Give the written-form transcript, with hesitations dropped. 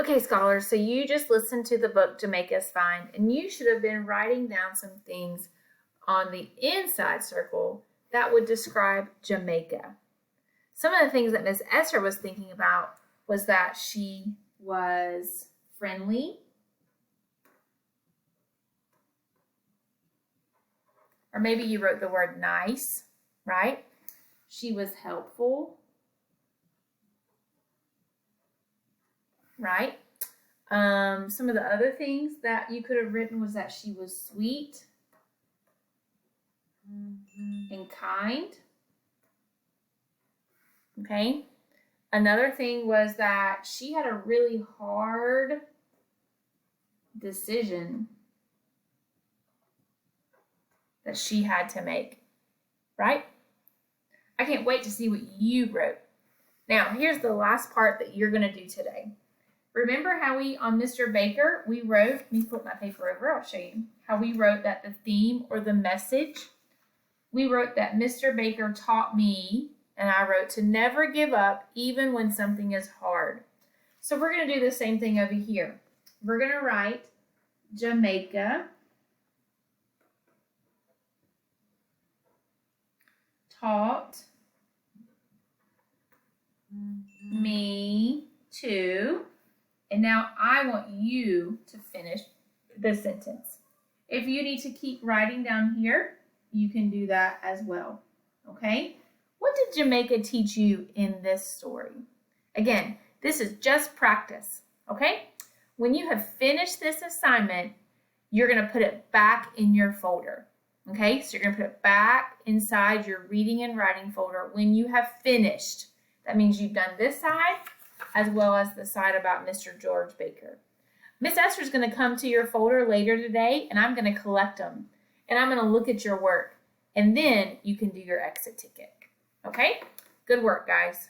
Okay, scholars, so you just listened to the book Jamaica's Fine, and you should have been writing down some things on the inside circle that would describe Jamaica. Some of the things that Miss Esther was thinking about was that she was friendly, or maybe you wrote the word nice, right? She was helpful, right? Some of the other things that you could have written was that she was sweet and kind. Okay. Another thing was that she had a really hard decision that she had to make, right? I can't wait to see what you wrote. Now, here's the last part that you're going to do today. Remember how on Mr. Baker, we wrote, let me flip my paper over, I'll show you, how we wrote that the theme or the message, we wrote that Mr. Baker taught me, and I wrote to never give up even when something is hard. So we're going to do the same thing over here. We're going to write Jamaica taught me to, and now I want you to finish the sentence. If you need to keep writing down here, you can do that as well, okay? What did Jamaica teach you in this story? Again, this is just practice, okay? When you have finished this assignment, you're going to put it back in your folder, okay? So you're going to put it back inside your reading and writing folder when you have finished. That means you've done this side as well as the side about Mr. George Baker. Miss Esther's going to come to your folder later today, and I'm going to collect them, and I'm going to look at your work, and then you can do your exit ticket. Okay? Good work, guys.